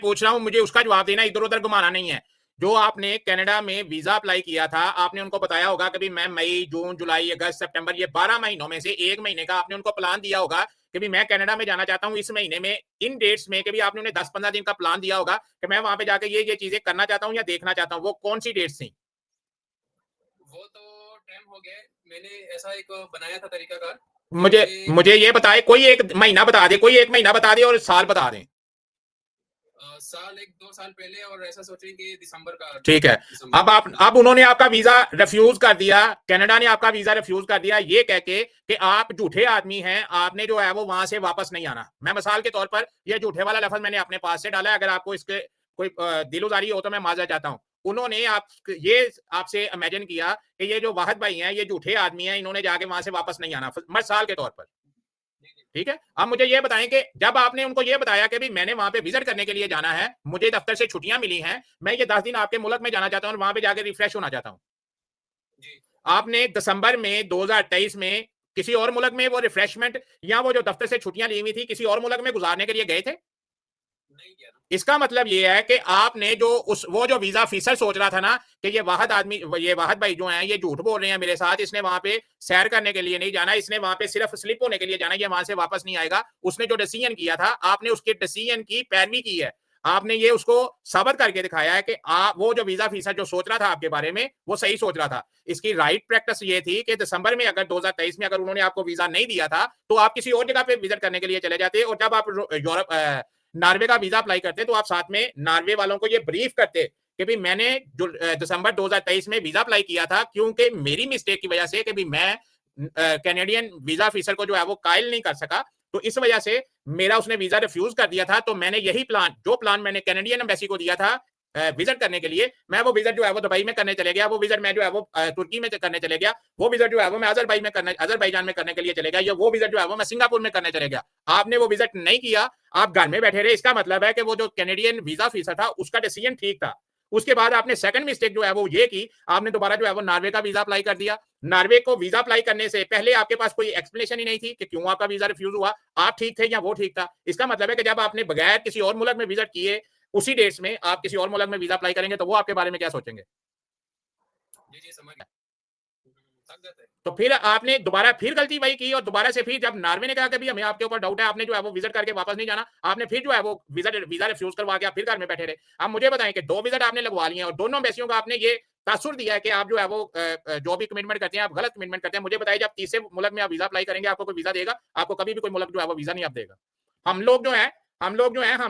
पूछ रहा हूं, मुझे उसका जवाब देना, इधर उधर घुमाना नहीं है। जो आपने कनाडा में वीजा अप्लाई किया था, आपने उनको बताया होगा कि मैं मई, जून, जुलाई, अगस्त, सितंबर, ये 12 महीनों में से 1 महीने का आपने उनको प्लान दिया होगा कि मैं कनाडा में जाना चाहता हूं इस महीने में, इन डेट्स में, कि आपने उन्हें 10-15 दिन का प्लान दिया होगा कि मैं वहां पे जाके ये चीजें करना चाहता हूं या देखना चाहता हूं। वो कौन सी डेट्स थी? वो तो टाइम हो गया, मैंने ऐसा एक बनाया था तरीकाकार कि मुझे मुझे मुझे ये बताए, कोई एक महीना बता दे, कोई एक महीना बता दे और साल बता दें। साल 1-2 साल पहले, और ऐसा सोचें कि दिसंबर का ठीक है। दिसंबर में। अब उन्होंने आपका वीजा रिफ्यूज कर दिया, कनाडा ने आपका वीजा रिफ्यूज कर दिया ये कह के कि आप झूठे आदमी हैं, आपने जो है वो वहां से वापस नहीं आना। मैं मिसाल के तौर पर ये झूठे वाला लफ्ज मैंने अपने पास से डाला है, अगर आपको इसके कोई दिलोजारी हो तो मैं माजरा चाहता हूं। उन्होंने आप ये आपसे इमेजिन किया कि ये जो वाहिद भाई हैं ये झूठे आदमी हैं, इन्होंने जाके वहां से वापस नहीं आना, मिसाल के तौर पर। ठीक है, अब मुझे ये बताएं कि जब आपने उनको ये बताया कि भी मैंने वहां पे विजिट करने के लिए जाना है, मुझे दफ्तर से छुट्टियां मिली हैं, मैं ये 10 दिन आपके मुल्क में जाना चाहता हूं और वहां पे जाके रिफ्रेश होना चाहता हूं, आपने दिसंबर में 2023 में किसी और मुल्क में वो रिफ्रेशमेंट या वो जो दफ्तर से छुट्टियां ली हुई थी किसी और मुल्क में गुजारने के लिए गए थे? नहीं किया ना। इसका मतलब ये है कि आपने जो वो जो वीजा ऑफिसर सोच रहा था ना कि ये वाहिद आदमी, ये वाहिद भाई जो हैं ये झूठ बोल रहे हैं मेरे साथ, इसने वहां पे सैर करने के लिए नहीं जाना, इसने वहां पे सिर्फ स्लिप होने के लिए जाना, ये वहां से वापस नहीं आएगा, उसने जो डिसीजन किया था आपने उसके डिसीजन की पैरवी की है, आपने ये उसको साबित करके दिखाया है कि वो जो वीजा ऑफिसर जो सोच रहा था आपके बारे में वो सही सोच रहा था। इसकी राइट प्रैक्टिस ये थी कि दिसंबर में अगर 2023 में अगर उन्होंने आपको वीजा नहीं दिया था तो आप किसी और जगह पे विजिट करने के लिए चले जाते, और जब आप यूरोप नॉर्वे का वीजा अप्लाई करते तो आप साथ में नॉर्वे वालों को ये ब्रीफ करते कि भी मैंने जो दिसंबर 2023 में वीजा अप्लाई किया था, क्योंकि मेरी मिस्टेक की वजह से कि भी मैं कैनेडियन वीजा ऑफिसर को जो है वो कायल नहीं कर सका, तो इस वजह से मेरा उसने वीजा रिफ्यूज कर दिया था, तो मैंने यही प्लान, जो प्लान मैंने कैनेडियन एम्बेसी को दिया था विजिट करने के लिए, मैं वो विजिट जो है वो दुबई में करने चले गया, वो विजिट मैं जो है वो तुर्की में करने चले गया, वो विजिट जो है वो मैं अजरबैजान में करने के लिए चले गया, या वो विजिट जो है वो मैं सिंगापुर में करने चले गया। आपने वो विजिट नहीं किया, आप घर में बैठे रहे, इसका मतलब है कि वो जो कैनेडियन वीजा ऑफिसर था उसका डिसीजन ठीक था। उसके बाद आपने सेकंड मिस्टेक जो है वो ये की, आपने दोबारा जो है वो नॉर्वे का वीजा अप्लाई कर दिया। नॉर्वे को वीजा अप्लाई करने से पहले आपके पास कोई एक्सप्लेनेशन ही नहीं थी कि क्यों आपका वीजा रिफ्यूज हुआ, आप ठीक थे या वो ठीक था। इसका मतलब है कि जब आपने बगैर किसी और मुल्क में विजिट किए उसी डेट्स में आप किसी और मुल्क में वीजा अप्लाई करेंगे तो वो आपके बारे में क्या सोचेंगे? जी जी, समझ गया। थक जाते हैं। तो फिर आपने दोबारा फिर गलती वही की, और दोबारा से फिर जब नॉर्वे ने कहा कि हमें आपके ऊपर डाउट है, आपने जो है वो विजिट करके वापस नहीं जाना, आपने फिर जो है वो वीजा रिफ्यूज करवा के आप फिर घर में बैठे रहे। अब मुझे बताएं कि 2 विजिट आपने लगवा लिए और दोनों एम्बेसियों का आपने ये तासुर दिया है कि आप जो है वो जो भी कमिटमेंट करते हैं आप गलत कमिटमेंट करते हैं। मुझे बताइए, जब तीसरे मुल्क में आप वीजा अप्लाई करेंगे आपको कोई वीजा देगा? आपको कभी भी कोई मुल्क जो है वो वीजा नहीं आप देगा। हम लोग जो है हम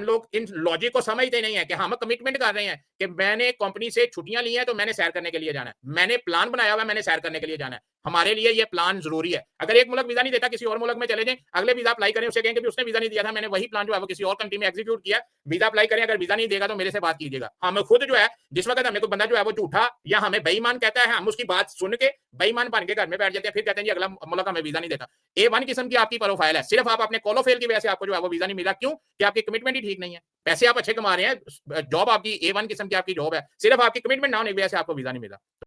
लोग इन लॉजिक को समझते नहीं है कि हम कमिटमेंट कर रहे हैं कि मैंने कंपनी से छुट्टियां ली हैं तो मैंने सैर करने के लिए जाना है, मैंने प्लान बनाया हुआ है, मैंने सैर करने के लिए जाना है, हमारे लिए ये प्लान जरूरी है। अगर एक मुल्क वीजा नहीं देता किसी और मुल्क में चले जाएं, अगले वीजा अप्लाई करें, उसे कहेंगे भी उसने वीजा नहीं दिया था, मैंने वही प्लान जो है वो किसी और कंट्री में एग्जीक्यूट किया। वीजा अप्लाई करें, अगर वीजा नहीं देगा तो मेरे से बात कीजिएगा। हम खुद जो है जिस वक्त हमें कोई बंदा जो है वो झूठा या हमें बेईमान कहता है, हम उसकी बात सुन के बेईमान बन के घर में बैठ जाते हैं, फिर कहते हैं जी अगला मुल्क हमें वीजा नहीं देता। A1 किस्म की आपकी प्रोफाइल है, सिर्फ आप अपने कॉलोफेल की वजह से आपको जो है वो वीजा नहीं मिला। क्यों? कि आपकी कमिटमेंट ही ठीक नहीं है। पैसे आप अच्छे कमा रहे हैं, जॉब आपकी A1 किस्म की आपकी जॉब है, सिर्फ आपकी कमिटमेंट ना होने की वजह से आपको वीजा नहीं मिला।